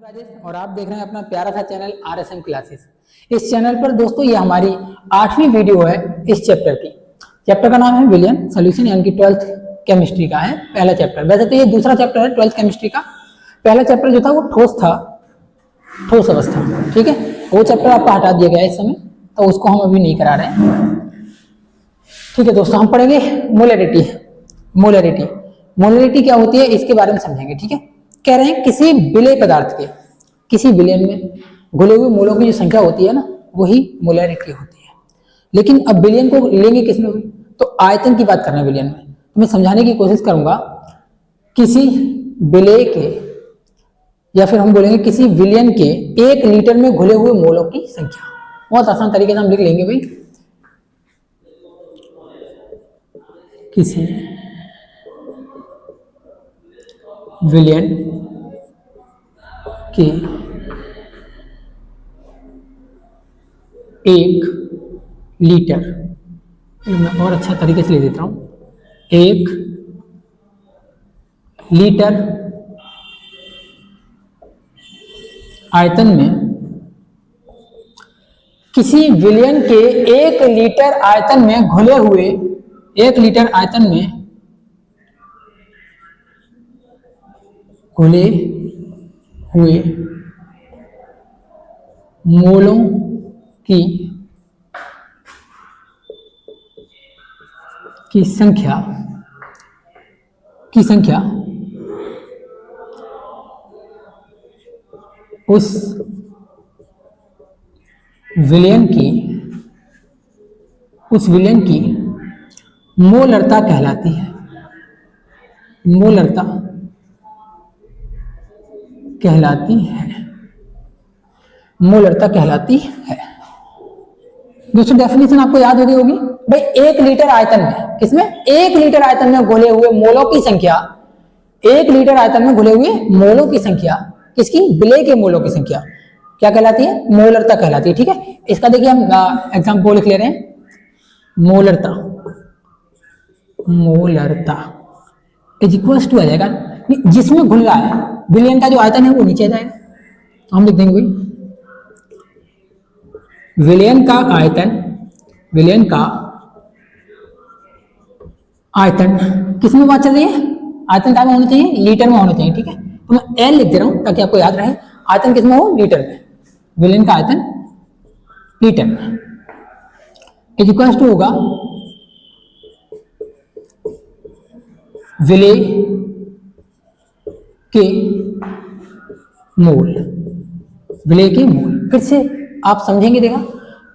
राजेश और आप देख रहे हैं अपना प्यारा सा चैनल RSM क्लासेस। इस चैनल पर दोस्तों ये हमारी 8वीं वीडियो है इस चैप्टर की। चैप्टर का नाम है विलियन सॉल्यूशन, यानी कि 12th केमिस्ट्री का है पहला चैप्टर। वैसे तो ये दूसरा चैप्टर है 12th केमिस्ट्री का। पहला चैप्टर जो था वो ठोस था, ठोस अवस्था, ठीक है। वो चैप्टर आपका हटा दिया गया इस समय, तो उसको हम अभी नहीं करा रहे हैं, ठीक है दोस्तों। हम पढ़ेंगे मोलरिटी। मोलरिटी मोलरिटी क्या होती है इसके बारे में समझेंगे, ठीक है। कह रहे हैं किसी विलेय पदार्थ के किसी विलयन में घुले हुए मोलों की जो संख्या होती है ना, वही मोलरिटी होती है। लेकिन अब विलयन को लेंगे किसमें, तो आयतन की बात कर रहे हैं विलयन में। तो मैं समझाने की कोशिश करूंगा किसी विलेय के, या फिर हम बोलेंगे किसी विलयन के 1 लीटर में घुले हुए मोलों की संख्या। बहुत आसान तरीके से हम लिख लेंगे भाई, किसी विलयन के 1 लीटर, मैं और अच्छा तरीके से ले देता हूं, 1 लीटर आयतन में, किसी विलयन के 1 लीटर आयतन में घुले हुए 1 लीटर आयतन में घुले हुए मोलों की संख्या उस विलयन की मोलरता कहलाती है। मोलरता कहलाती है। दोस्तों डेफिनेशन आपको याद हो गई होगी भाई, 1 लीटर आयतन में, किसमें 1 लीटर आयतन में घुले हुए मोलों की संख्या, 1 लीटर आयतन में घुले हुए मोलों की संख्या, किसकी, विलेय के मोलों की संख्या क्या कहलाती है, मोलरता कहलाती है, ठीक है। इसका देखिए हम एग्जाम्पल लिख ले रहे हैं, मोलरता इज इक्वल टू आ जाएगा जिसमें घुल रहा है विलयन का जो आयतन है वो नीचे आ जाएगा। तो हम लिख देंगे भाई विलयन का आयतन किसमें बात चल रही है, आयतन क्या में होना चाहिए, लीटर में होना चाहिए, ठीक है। तो मैं एल लिख दे रहा हूं ताकि आपको याद रहे, आयतन किसमें हो, लीटर में, विलयन का आयतन लीटर में इज इक्वल टू होगा विलेय के मोल। फिर से आप समझेंगे, देखा,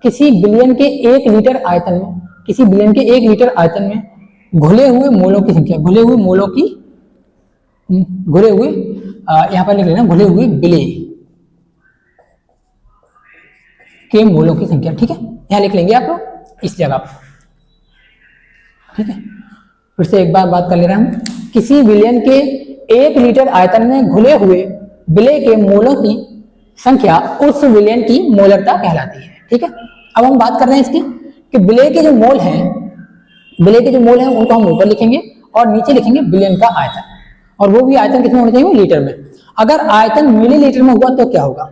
किसी विलयन के 1 लीटर आयतन में, किसी विलयन के 1 लीटर आयतन में घुले हुए मोलों की संख्या, घुले हुए यहां पर लिख लेना, घुले हुए विलेय के मोलों की संख्या, ठीक है। यहां लिख लेंगे आप लोग इस जगह पर, ठीक है। फिर से एक बार बात कर ले रहे हैं हम, किसी विलयन के 1 लीटर आयतन में घुले हुए विलेय के मोलों की संख्या उस विलयन की मोलरता कहलाती है, ठीक है। अब हम बात कर रहे हैं इसकी कि विलेय के जो मोल हैं उनको हम ऊपर लिखेंगे और नीचे लिखेंगे विलयन का आयतन, और वो भी आयतन कितने होना चाहिए, लीटर में। अगर आयतन मिलीलीटर में हुआ तो क्या होगा,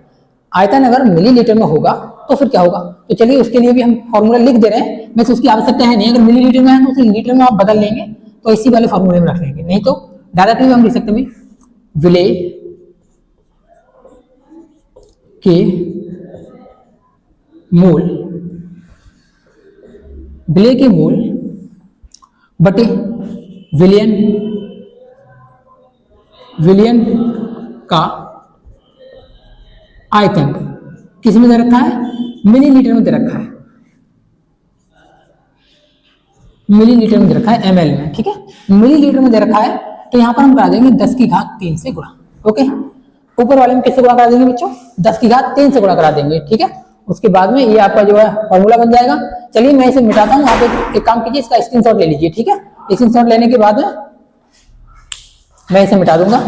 आयतन अगर मिलीलीटर में होगा तो फिर क्या होगा, तो चलिए उसके लिए भी हम फॉर्मूला लिख दे रहे हैं, वैसे उसकी आवश्यकता है नहीं, अगर मिलीलीटर में है तो उसे लीटर में आप बदल लेंगे, तो इसी वाले फॉर्मूले में रख लेंगे, नहीं तो डायरेक्टली हम लिख सकते हैं विलेय के मोल, विलेय के मोल बटे विलयन का आयतन, किस में दे रखा है, मिलीलीटर में दे रखा है, मिलीलीटर में दे रखा है, ml में, ठीक है। मिलीलीटर में दे रखा है तो यहां पर हम करा देंगे 10 की घात 3 से गुणा, ओके। ऊपर वाले में किससे गुणा करा देंगे बच्चों, 10 की घात 3 से गुणा करा देंगे, ठीक है। उसके बाद में ये आपका जो है फॉर्मूला बन जाएगा। चलिए मैं इसे मिटाता हूँ, आप एक काम कीजिए, इसका स्क्रीनशॉट ले लीजिए, ठीक है। स्क्रीनशॉट लेने के बाद में मैं इसे मिटा दूंगा,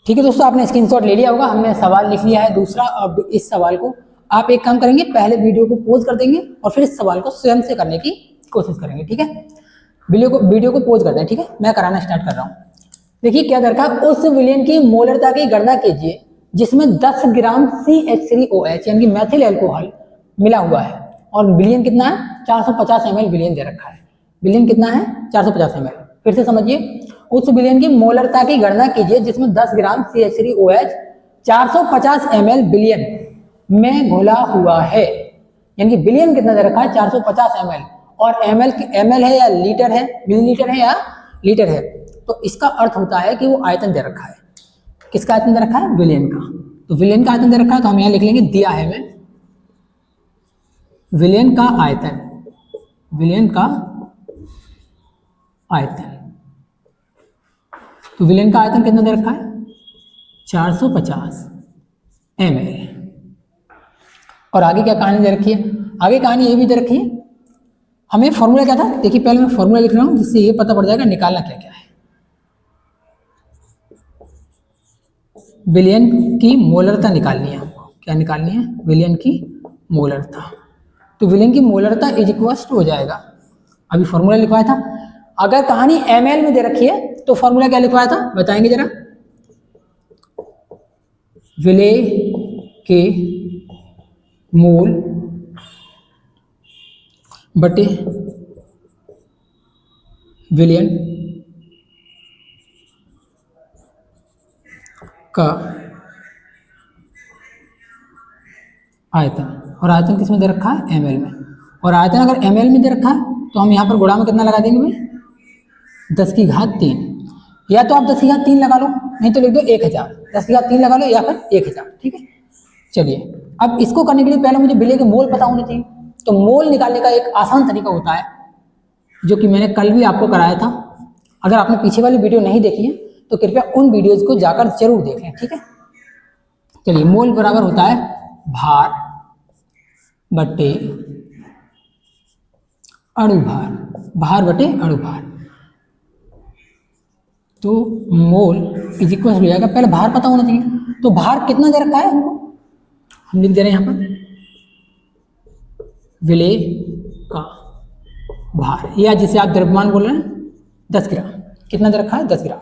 ठीक है दोस्तों। आपने स्क्रीनशॉट ले लिया होगा, हमने सवाल लिख लिया है दूसरा। अब इस सवाल को आप एक काम करेंगे, पहले वीडियो को पॉज कर देंगे और फिर इस सवाल को स्वयं से करने की कोशिश करेंगे, ठीक है। वीडियो को पॉज कर दें, ठीक है। मैं कराना स्टार्ट कर रहा हूँ। देखिए क्या दरकार, उस विलयन की मोलरता की गणना कीजिए जिसमें 10 ग्राम CH3OH यानी कि मैथिल अल्कोहल मिला हुआ है, और विलयन कितना है 450 ml विलयन दे रखा है। विलयन कितना है 450 ml। फिर से समझिए, उस विलयन की मोलरता की गणना कीजिए जिसमें 10 ग्राम CH3OH 450 ml विलयन में घुला हुआ है, यानी कि विलयन कितना दे रखा है 450 ml, और ml है या लीटर है, मिलीलीटर है या लीटर है, तो इसका अर्थ होता है कि वो आयतन दे रखा है। किसका आयतन दे रखा है? विलयन का। तो विलयन का आयतन दे रखा है, तो हम यहां लिख लेंगे दिया है हमें विलयन का आयतन, विलयन का आयतन। तो विलयन का आयतन कितना दे रखा है 450 ml। और आगे क्या कहानी दे रखी है? आगे कहानी ये भी दे रखी है, हमें फॉर्मूला क्या था, देखिए पहले मैं फॉर्मूला लिख रहा हूं जिससे ये पता पड़ जाएगा निकालना क्या क्या है। विलयन की मोलरता निकालनी है हमको। क्या निकालनी है? विलयन की मोलरता। तो विलयन की मोलरता इज इक्वल टू हो जाएगा, अभी फॉर्मूला लिखवाया था, अगर कहानी ml में दे रखी है तो फॉर्मूला क्या लिखवाया था बताएंगे जरा। विलय के मोल बटे विलयन का आयतन, और आयतन किस में दे रखा है ml में, और आयतन अगर ml में दे रखा है तो हम यहाँ पर गुणा में कितना लगा देंगे भाई 10 की घात 3, या तो आप 10 की घात 3 लगा लो, नहीं तो लिख दो 1000, 10 की घात 3 लगा लो या फिर 1000, ठीक है। चलिए अब इसको करने के लिए पहले मुझे विलय के मोल पता होने चाहिए, तो मोल निकालने का एक आसान तरीका होता है जो कि मैंने कल भी आपको कराया था। अगर आपने पीछे वाली वीडियो नहीं देखी है तो कृपया उन वीडियोज को जाकर जरूर देख लें, ठीक है। चलिए मोल बराबर होता है भार बटे अणुभार, भार बटे अणुभार। तो मोल इज इक्वल हो जाएगा, पहले भार पता होना चाहिए, तो भार कितना दे रखा है हमको, हम लिख दे रहे हैं यहाँ पर विलय का भार, या जिसे आप द्रव्यमान बोल रहे हैं 10 ग्राम, कितना दे रखा है 10 ग्राम,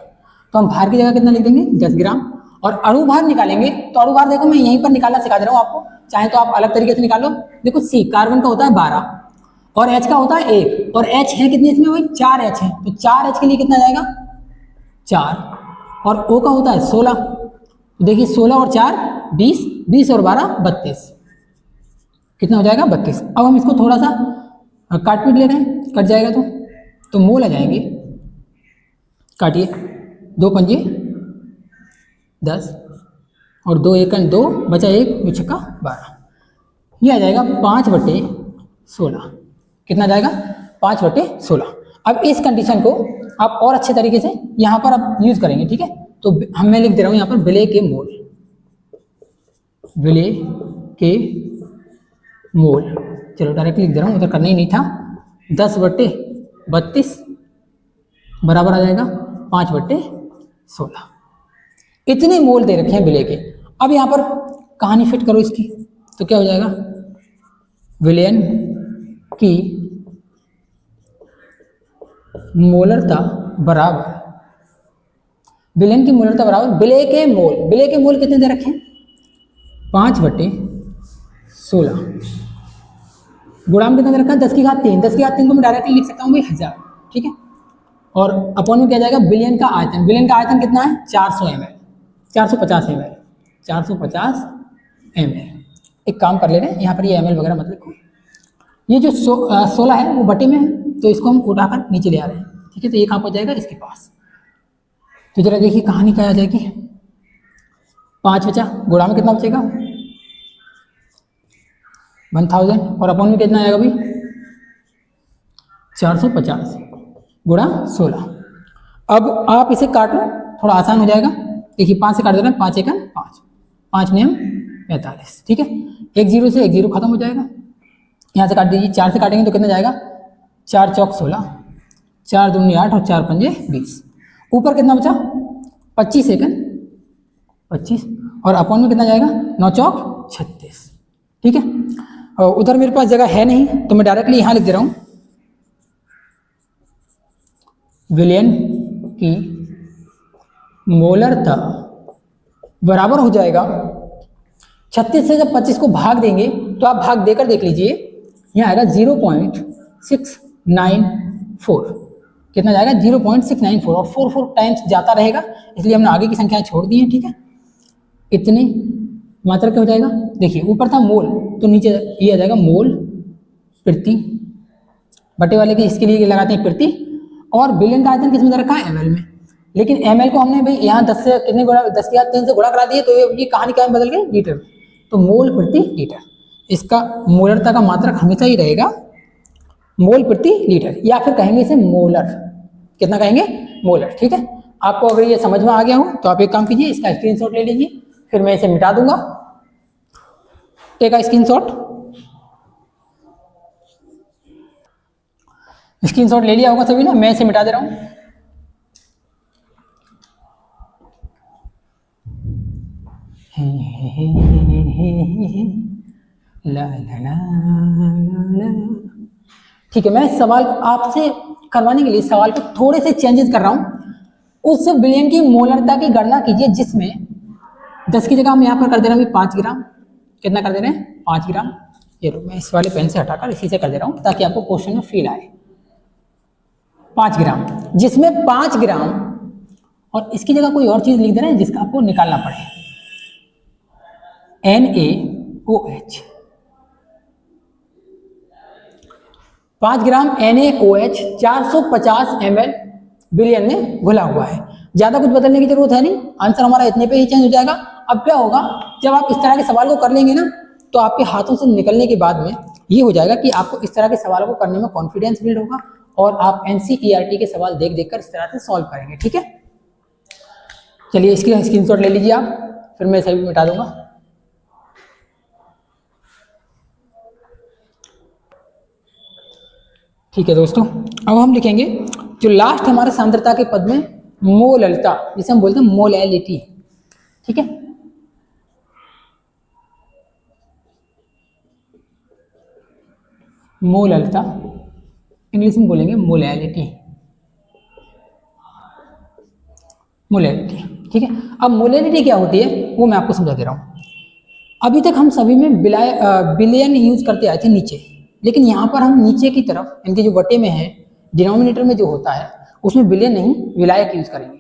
तो हम भार की जगह कितना लिख देंगे 10 ग्राम। और अणुभार निकालेंगे, तो अणुभार देखो मैं यहीं पर निकालना सिखा दे रहा हूँ आपको, चाहे तो आप अलग तरीके से निकालो। देखो C कार्बन का होता है 12 और H का होता है 1, और H है कितने इसमें भाई 4 H है, तो 4 H के लिए कितना जाएगा 4, और O का होता है 16, तो देखिए 16 और 4 20, 20 और 12 32, कितना हो जाएगा 32। अब हम इसको थोड़ा सा काट पीट ले रहे हैं, कट जाएगा तो मोल आ जाएंगे, काटिए 2 पंजे 10 और 2 एकन 2 बचा 1 2 छक्का 12, ये आ जाएगा 5/16, कितना जाएगा 5/16। अब इस कंडीशन को आप और अच्छे तरीके से यहाँ पर आप यूज करेंगे, ठीक है। तो मैं लिख दे रहा हूँ यहाँ पर विलय के मोल, विलय के मोल, चलो डायरेक्ट लिख दे रहा हूँ, उधर करना ही नहीं था। 10/32 बराबर आ जाएगा 5/16, इतने मोल दे रखे हैं विलय के। अब यहाँ पर कहानी फिट करो इसकी, तो क्या हो जाएगा विलयन की मोलरता बराबर, विलयन की मोलरता बराबर विलय के मोल, विलय के मोल कितने दे रखे हैं 5/16, गुणा में कितना दे रखा है 10 की घात 3, 10 की घात 3 को मैं डायरेक्टली लिख सकता हूँ भाई 1000, ठीक है। और अपॉन में क्या जाएगा विलयन का आयतन, विलयन का आयतन कितना है 400 ml, 450 ml, 450 ml। एक काम कर ले रहे हैं यहाँ पर ये ml वगैरह मत लिखो, ये जो 16 है वो बटे में है, तो इसको हम उठाकर नीचे ले आ रहे हैं, ठीक है। तो ये कहाँ पहुँच जाएगा इसके पास, तो जरा देखिए कहानी क्या आ जाएगी, 5 बचा, गुणा में कितना बचेगा 1000, और अपॉन में कितना आएगा भाई 450 गुणा 16। अब आप इसे काट लो, थोड़ा आसान हो जाएगा, देखिए 5 से काट दे रहे हैं, 5 एकन 5, 5 नियम 45, ठीक है। 1 0 से 1 0 खत्म हो जाएगा, यहाँ से काट दीजिए, 4 से काटेंगे तो कितना जाएगा 4 चौक 16, 4 दूनी 8 और 4 पंजे 20, ऊपर कितना बचा 25 एकन 25, और अपॉन में कितना जाएगा 9 चौक 36, ठीक है। और उधर मेरे पास जगह है नहीं तो मैं डायरेक्टली यहाँ लिख दे रहा हूँ विलयन की मोलरता बराबर हो जाएगा 36 से जब 25 को भाग देंगे तो आप भाग देकर देख लीजिए, यहाँ आएगा 0.694। कितना जाएगा? 0.694, और 4 टाइम्स जाता रहेगा, इसलिए हमने आगे की संख्याएं छोड़ दी हैं। ठीक है, इतनी मात्रा क्या हो जाएगा? देखिए ऊपर था मोल, तो नीचे ये आ जाएगा मोल प्रति, बटे वाले के इसके लिए लगाते हैं प्रति, और बिलियन का आयतन किसमें दे रखा है? एमएल में। लेकिन एमएल को हमने भाई यहाँ 10 से कितने गुणा, 10 की 3 से गुणा करा दिए, तो ये कहानी क्या बदल गई? लीटर में। तो मोल प्रति लीटर, इसका मोलरता का मात्रक हमेशा ही रहेगा मोल प्रति लीटर, या फिर कहेंगे इसे मोलर। कितना कहेंगे? मोलर। ठीक है, आपको अगर ये समझ में आ गया हो तो आप एक काम कीजिए, इसका स्क्रीनशॉट ले लीजिए, फिर मैं इसे मिटा दूंगा। Take a screenshot. स्क्रीनशॉट ले लिया होगा सभी ने, मैं इसे मिटा दे रहा हूं। ला ला ला ला। ठीक है, मैं सवाल आपसे करवाने के लिए सवाल को थोड़े से चेंजेस कर रहा हूं। उस बिलियन की मोलरता की गणना कीजिए जिसमें 10 की जगह हम यहाँ पर कर दे रहे हैं 5 ग्राम। कितना कर दे रहे हैं? 5 ग्राम। ये लो, मैं इस वाले पेन से हटाकर इसी से कर दे रहा हूँ ताकि आपको क्वेश्चन में फील आए। 5 ग्राम, जिसमें 5 ग्राम, और इसकी जगह कोई और चीज लिख दे रहे हैं जिसका आपको निकालना पड़े, NaOH। 5 ग्राम NaOH 450 ml बिलियन में घुला हुआ है। ज्यादा कुछ बदलने की जरूरत है नहीं, आंसर हमारा इतने पे ही चेंज हो जाएगा। अब क्या होगा, जब आप इस तरह के सवाल को कर लेंगे ना, तो आपके हाथों से निकलने के बाद में ये हो जाएगा कि आपको इस तरह के सवालों को करने में कॉन्फिडेंस बिल्ड होगा, और आप NCERT के सवाल देख देखकर इस तरह से सॉल्व करेंगे। ठीक है, चलिए इसकी स्क्रीनशॉट ले लीजिए आप, फिर मैं इसे भी मिटा दूंगा। ठीक है दोस्तों, अब हम लिखेंगे जो लास्ट हमारे सांद्रता के पद में मोललता, जिसे हम बोलते हैं मोलैलिटी। ठीक है, मोललता, इंग्लिश में बोलेंगे मोलैलिटी। मोलैलिटी। ठीक है, अब मोलैलिटी क्या होती है वो मैं आपको समझा दे रहा हूं। अभी तक हम सभी में बिलियन यूज करते आए थे नीचे, लेकिन यहाँ पर हम नीचे की तरफ, इनके जो बटे में है, डिनोमिनेटर में जो होता है, उसमें बिलियन नहीं विलायक यूज करेंगे।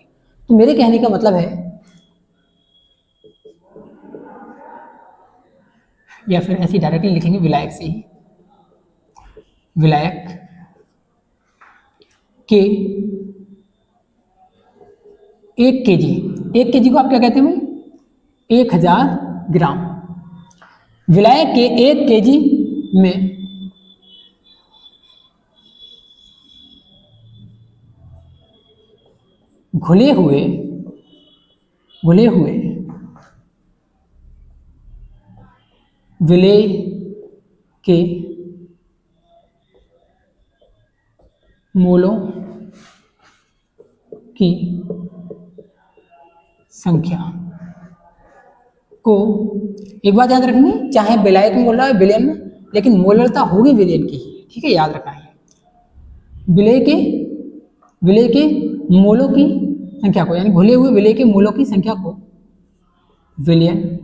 तो मेरे कहने का मतलब है, या फिर ऐसे डायरेक्टली लिखेंगे विलायक से ही, विलायक के 1 kg, 1 kg को आप क्या कहते हैं भाई? 1000 ग्राम। विलायक के 1 kg में घुले हुए विलेय के मोलों की संख्या को, एक बात याद रखनी, चाहे विलायक में बोल रहा है बिलियन में, लेकिन मोलरता होगी विलियन की ही। ठीक है, याद रखना है। विलेय के मोलों की संख्या को, यानी घुले हुए विलेय के मोलों की संख्या को विलियन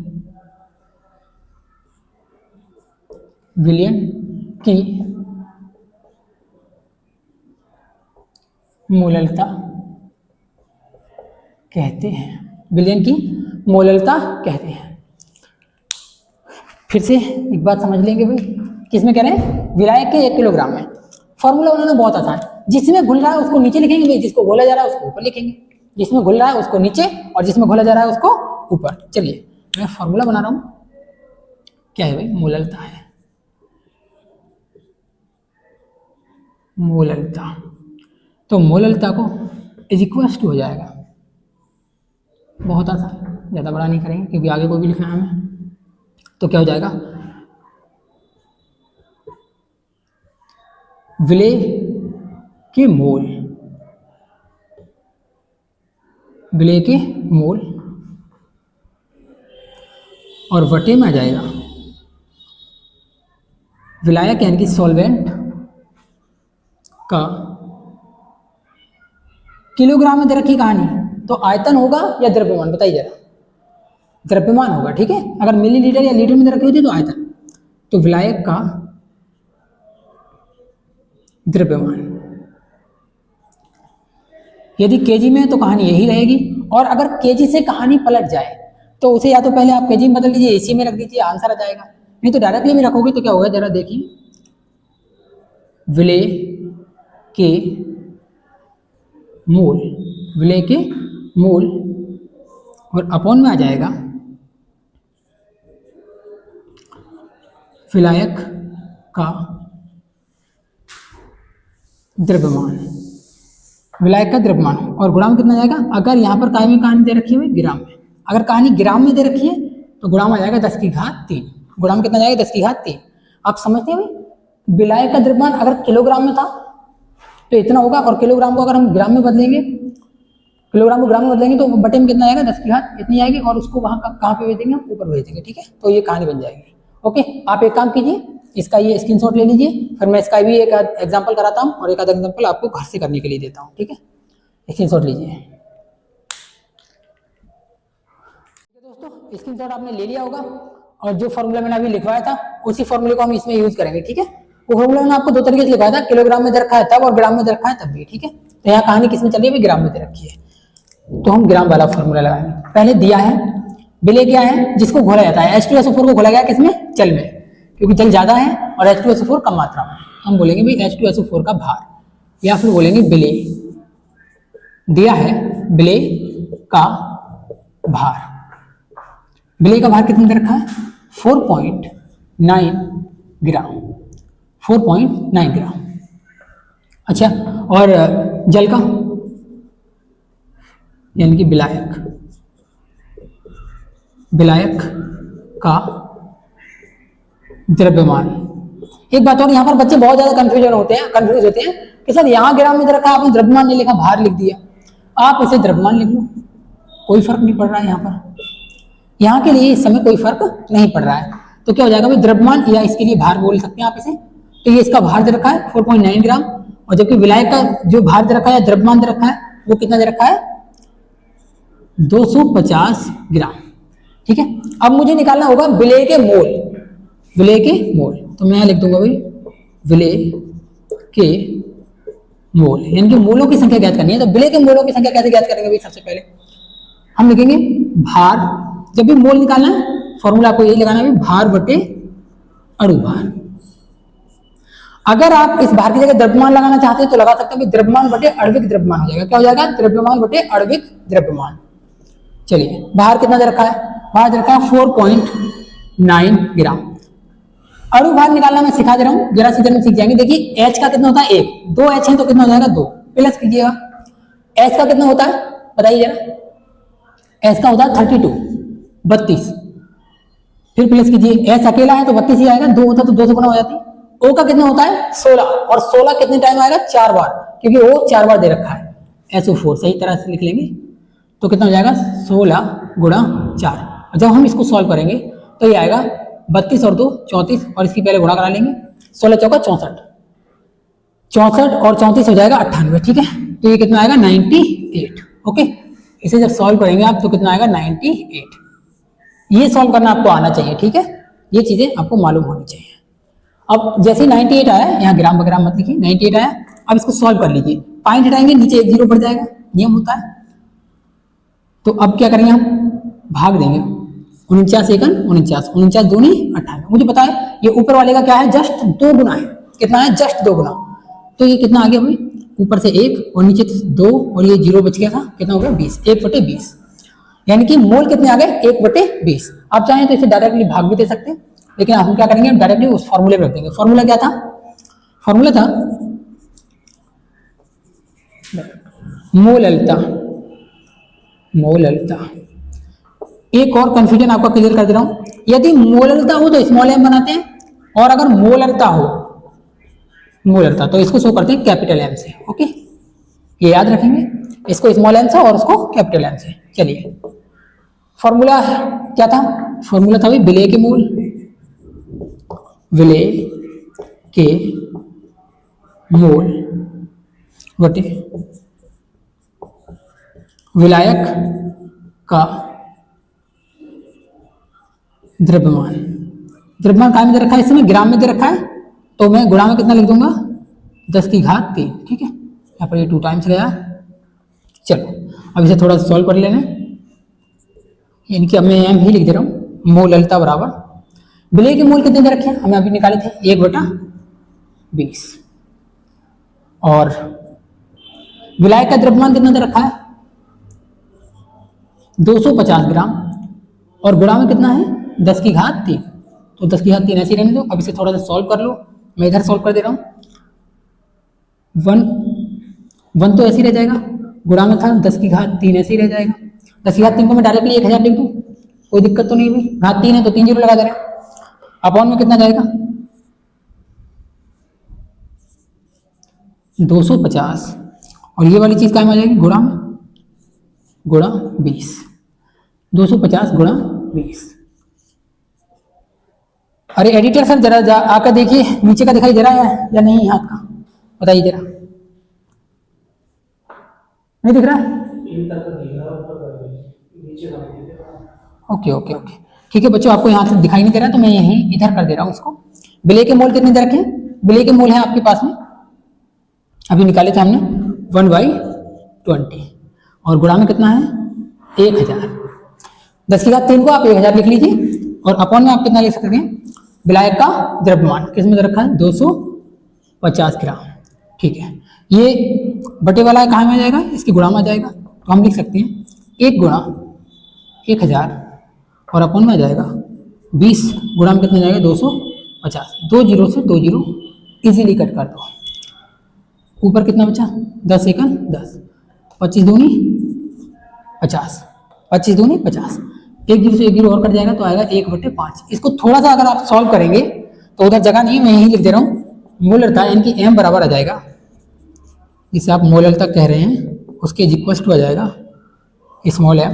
की मोललता कहते हैं। विलियन की मोललता कहते हैं। फिर से एक बात समझ लेंगे भाई, किसमें कह रहे हैं? विलायक के 1 किलोग्राम में। फॉर्मूला बनाना बहुत आसान है, जिसमें घुल रहा है उसको नीचे लिखेंगे भाई, जिसको घोला जा रहा है उसको ऊपर लिखेंगे, जिसमें घुल रहा है उसको नीचे, और जिसमें घोला जा रहा है उसको ऊपर। चलिए मैं फॉर्मूला बना रहा हूं, क्या है भाई? मोललता है, मोललता। तो मोललता को इज इक्वल्स टू हो जाएगा, बहुत आसान, ज़्यादा बड़ा नहीं करेंगे क्योंकि आगे कोई भी लिखना है हमें। तो क्या हो जाएगा? विलेय के मोल, विलेय के मोल, और वटे में आ जाएगा विलायक यानी कि सॉल्वेंट का किलोग्राम में दे रखी कहानी, तो आयतन होगा या द्रव्यमान, बताइए जरा। द्रव्यमान होगा, ठीक है। अगर मिलीलीटर या लीटर में रखी होती तो आयतन। तो विलायक का द्रव्यमान यदि केजी में है तो कहानी यही रहेगी, और अगर केजी से कहानी पलट जाए तो उसे या तो पहले आप केजी में बदल लीजिए, एसी में रख दीजिए, आंसर आ जाएगा। नहीं तो डायरेक्टली में रखोगे तो क्या होगा, जरा देखिए। विलेय के मूल, विलेय के मूल और अपॉन में आ जाएगा विलायक का द्रव्यमान, विलायक का द्रव्यमान, और गुणा में कितना जाएगा। अगर यहाँ पर कहानी दे रखी है ग्राम में, अगर कहानी ग्राम में दे रखी है तो गुणा में आ जाएगा 10 की घात 3। गुणा में कितना जाएगा, 10 की घात 3। आप समझते हैं भाई, विलायक का द्रव्यमान अगर किलोग्राम में था तो इतना होगा, और किलोग्राम को अगर हम ग्राम में बदलेंगे, किलोग्राम को ग्राम में बदलेंगे तो बटे में कितना आएगा, 10 की घात इतनी आएगी, और उसको वहां कहाँ पे भेज देंगे, हम ऊपर भेज देंगे, ठीक है। तो ये कहानी बन जाएगी। ओके, आप एक काम कीजिए, इसका ये स्क्रीनशॉट ले लीजिए, फिर मैं इसका भी एक एग्जाम्पल कराता हूँ और एक आधा एग्जाम्पल आपको घर से करने के लिए देता हूँ, ठीक है। स्क्रीनशॉट लीजिए। दोस्तों, स्क्रीनशॉट आपने ले लिया होगा, और जो फॉर्मूला मैंने अभी लिखवाया था उसी फॉर्मूले को हम इसमें यूज करेंगे, ठीक है। वो फॉर्मूला मैंने आपको 2 तरीके से लिखवाया था, किलोग्राम में दे रखा है तब और ग्राम में दे रखा है तब भी, ठीक है। तो यहाँ कहानी किसमें चल रही है, ग्राम में दे रखी है, तो हम ग्राम वाला फॉर्मूला लगाएंगे। पहले दिया है विलेय क्या है, जिसको घोला जाता है, H2SO4 को घोला गया किसमें, जल में, क्योंकि जल ज्यादा है और H2SO4 कम मात्रा में, हम बोलेंगे भाई H2SO4 का भार, या फिर बोलेंगे विलेय। दिया है विलेय का भार, विलेय का भार कितना दे रखा है, 4.9 ग्राम, 4.9 ग्राम। अच्छा, और जल का यानी कि विलायक, विलायक का द्रव्यमान। एक बात और, यहाँ पर बच्चे बहुत ज्यादा कंफ्यूज होते हैं कि सर यहाँ ग्राम में दे रखा, आपने द्रव्यमान नहीं लिखा, भार लिख दिया। आप इसे द्रव्यमान लिख लो, कोई फर्क नहीं पड़ रहा है यहाँ पर, यहाँ के लिए इस समय कोई फर्क नहीं पड़ रहा है। तो क्या हो जाएगा भाई, द्रव्यमान, या इसके लिए भार बोल सकते हैं आप इसे। तो ये इसका भार दे रखा है 4.9 ग्राम, और जबकि विलायक का जो भार दे रखा है, द्रव्यमान दे रखा है, वो कितना दे रखा है, 250 ग्राम, ठीक है। अब मुझे निकालना होगा विलेय के मोल, विलेय के मोल। तो मैं यहाँ लिख दूंगा भाई विलेय के मोल, यानी कि मोलों की संख्या ज्ञात करनी है। तो विलेय के मोलों की संख्या कैसे ज्ञात करेंगे भाई, सबसे पहले हम लिखेंगे भार, जब भी मोल निकालना है फॉर्मूला आपको यही लगाना है, भार बटे अणु भार। अगर आप इस भार की जगह द्रव्यमान लगाना चाहते हैं तो लगा सकते हैं, द्रव्यमान बटे आणविक द्रव्यमान हो जाएगा। क्या हो जाएगा, द्रव्यमान बटे आणविक द्रव्यमान। चलिए, भार कितना दे रखा है, भार दे रखा है 4.9 ग्राम। अणु भार निकालना मैं सिखा दे रहा हूँ, जरा सी देर में सीख जाएंगे। देखिए H का कितना होता है, 1, 2 H है तो कितना हो जाएगा, 2, प्लस कीजिएगा। S का कितना होता है बताइए जरा, S का होता है 32, फिर प्लस कीजिए। S अकेला है तो 32 ही आएगा, 2 होता तो 2 से गुना हो जाती। O का कितना होता है 16, और 16 कितने टाइम आएगा, 4 बार, क्योंकि O 4 बार दे रखा है, SO4 सही तरह से लिख लेंगे तो कितना हो जाएगा 16 गुणा 4। जब हम इसको सॉल्व करेंगे तो ये आएगा 32 और 2 34, और इसकी पहले गुणा करा लेंगे, 16 चौका 64, 64 और 34 हो जाएगा 98, ठीक है। तो ये कितना आएगा 98। ओके, इसे जब सॉल्व करेंगे आप तो कितना आएगा 98। ये सॉल्व करना आपको आना चाहिए, ठीक है, ये चीजें आपको मालूम होनी चाहिए। अब जैसे 98 आया, यहाँ ग्राम वगैरम मत लिखिए, 98 आया, अब इसको सॉल्व कर लीजिए, पॉइंट हटाएंगे नीचे 1 0 बढ़ जाएगा, नियम होता है। तो अब क्या करेंगे, हम भाग देंगे 49 एकन 49, 49 दूनी 98। मुझे पता है ये ऊपर वाले का क्या है, जस्ट 2 गुना है, कितना है, जस्ट 2 गुना। तो ये कितना आ गया भाई, ऊपर से 1 और नीचे 2 और ये 0 बच गया था, कितना हो गया 20, 1/20, यानी कि मोल कितने आ गए 1/20। आप चाहें तो इसे डायरेक्टली भाग भी दे सकते हैं, लेकिन हम क्या करेंगे, डायरेक्टली उस फॉर्मूले में रख देंगे। फॉर्मूला क्या था, फॉर्मूला था मोललता, मोललता। एक और कंफ्यूजन आपका क्लियर कर दे रहा हूं, यदि मोललता हो तो स्मॉल एम बनाते हैं, और अगर मोलरता हो, मोलरता, तो इसको शो करते हैं कैपिटल एम से। ओके, ये याद रखेंगे, इसको स्मॉल एम से और उसको कैपिटल एम से। चलिए, फॉर्मूला क्या था, फॉर्मूला था विलेय के मोल, विलेय के मोल बटे विलायक का द्रव्यमान, द्रव्यमान काय में दे रखा है, इसमें ग्राम में दे रखा है, तो मैं गुणा में कितना लिख दूंगा 10⁻3। ठीक है, यहाँ पर ये 2 टाइम्स गया। चलो अब इसे थोड़ा सा सॉल्व कर लेना, यानी कि अब मैं एम ही लिख दे रहा हूँ, मोललता बराबर विलेय के मोल कितने दे रखे हैं हमें अभी निकाले थे 1/20, और विलायक का द्रव्यमान कितना दे रखा है 250 ग्राम, और गुणा में कितना है 10⁻3, तो 10⁻3 ऐसे ही रहने दो। अब इसे थोड़ा सा सॉल्व कर लो, मैं इधर सॉल्व कर दे रहा हूँ। 1 तो ऐसे ही रह जाएगा, गुणा में था 10⁻3 ऐसे ही रह जाएगा। 10⁻3 को मैं डायरेक्टली 1000 लिख दूँ, कोई दिक्कत तो नहीं हुई, घात 3 है तो 3 जीरो लगा दे रहे हैं। अपॉन में कितना जाएगा 250, और ये वाली चीज क्या में आ जाएगी गुणा में, गुणा 20, 250 गुणा 20। अरे एडिटर सर जरा आकर देखिए नीचे का दिखाई दे रहा है या नहीं, हाथ का बताइए जरा, नहीं दिख रहा है? ओके ओके ओके ठीक है बच्चों, आपको यहाँ से दिखाई नहीं दे रहा तो मैं यहीं इधर कर दे रहा हूँ इसको। विलेय के मोल कितने दे रखे हैं, विलेय के मोल है आपके पास में अभी निकाले थे हमने 1/20, और गुणा में कितना है 1000। 10⁻3 को आप 1000 लिख लीजिए, और अपॉन में आप कितना लिख सकते हैं विलायक का द्रव्यमान किस में दे रखा है 250 ग्राम। ठीक है, ये बटे वाला कहाँ में आ जाएगा, इसकी गुणा में आ जाएगा, तो हम लिख सकते हैं 1 गुणा 1000, और अपन में आ जाएगा 20 गुणा में कितना जाएगा 250, 2 जीरो से 2 जीरो इजीली कट कर दो, ऊपर कितना बचा 10 एकम 10, 25 दूनी 50, 25 दूनी 50, 1 जीरो से 1 जीरो और कट जाएगा तो आएगा 1/5। इसको थोड़ा सा अगर आप सॉल्व करेंगे तो उधर जगह नहीं, मैं यही लिख दे रहा हूँ मोलरता, यानी कि m बराबर आ जाएगा, जिसे आप मोलरता कह रहे हैं उसके इक्वल टू आ जाएगा स्मॉल m,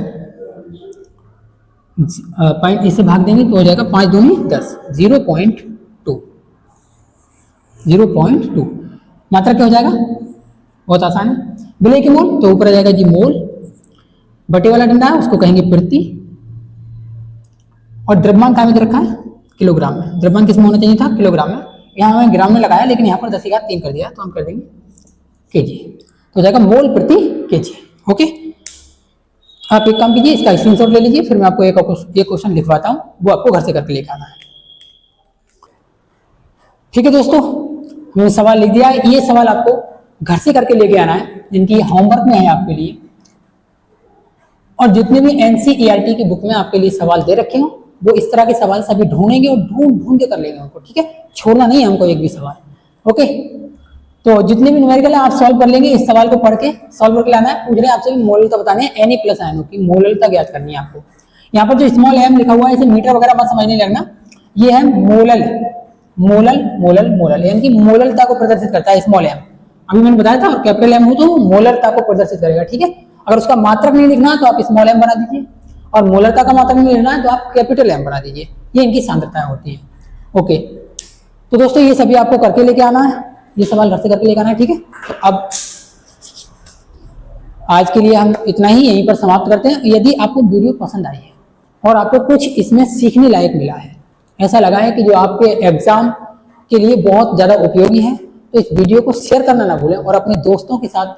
पॉइंट इसे भाग देंगे तो हो जाएगा 5 दूनी 10, 0.2, मात्रा क्या हो जाएगा, बहुत आसान है। विलेय के मोल तो ऊपर आ जाएगा जी मोल, बटे वाला डंडा है उसको कहेंगे प्रति, और द्रव्यमान कहाँ में दे रखा है किलोग्राम में, द्रव्यमान किस में होना चाहिए था किलोग्राम में, यहाँ हमें ग्राम में लगाया लेकिन यहाँ पर 10⁻3 कर दिया तो हम कर देंगे केजी, तो हो जाएगा मोल प्रति केजी। ओके, आप एक काम कीजिए इसका स्क्रीनशॉट ले लीजिए, फिर मैं आपको एक क्वेश्चन लिखवाता हूँ, वो आपको घर से करके लेकर आना है। ठीक है दोस्तों, मैंने सवाल लिख दिया है, ये सवाल आपको घर से करके लेके आना है, जिनकी होमवर्क में है आपके लिए, और जितने भी NCERT की बुक में आपके लिए सवाल दे रखे हो वो इस तरह के सवाल सभी ढूंढेंगे और ढूंढ के कर लेंगे उनको। ठीक है, छोड़ना नहीं है हमको एक भी सवाल। ओके, तो जितने भी न्यूमेरिकल है आप सॉल्व कर लेंगे, इस सवाल को पढ़ के सॉल्व करके लाना है। पूछ रहे हैं आपसे मोललता बताने है, Na प्लस आयनों की मोललता ज्ञात करनी है आपको। यहाँ पर जो स्मॉल m लिखा हुआ है इसे मीटर वगैरह मत समझने लगना, ये है मोलल, यानी कि मोललता को प्रदर्शित करता है स्मॉल m। अभी मैंने बताया था, और कैपिटल M हो तो मोललता को प्रदर्शित करेगा। ठीक है, अगर उसका मात्रक नहीं लिखना है तो आप स्मॉल m बना दीजिए, और मोललता का मात्रक नहीं लिखना है तो आप कैपिटल M बना दीजिए, ये इनकी सांद्रताएं होती है। ओके, तो दोस्तों ये सभी आपको करके लेके आना है, ये सवाल घर से करके लेके आना है। ठीक है, तो अब आज के लिए हम इतना ही यहीं पर समाप्त करते हैं। यदि आपको वीडियो पसंद आई है और आपको कुछ इसमें सीखने लायक मिला है, ऐसा लगा है कि जो आपके एग्जाम के लिए बहुत ज़्यादा उपयोगी है, तो इस वीडियो को शेयर करना ना भूलें, और अपने दोस्तों के साथ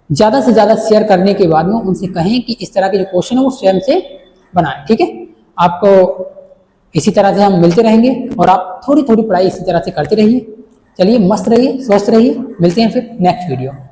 ज़्यादा से ज़्यादा शेयर करने के बाद में उनसे कहें कि इस तरह के जो क्वेश्चन है वो स्वयं से बनाएं। ठीक है, आपको इसी तरह से हम मिलते रहेंगे और आप थोड़ी थोड़ी पढ़ाई इसी तरह से करते रहिए। चलिए, मस्त रहिए, स्वस्थ रहिए, मिलते हैं फिर नेक्स्ट वीडियो में।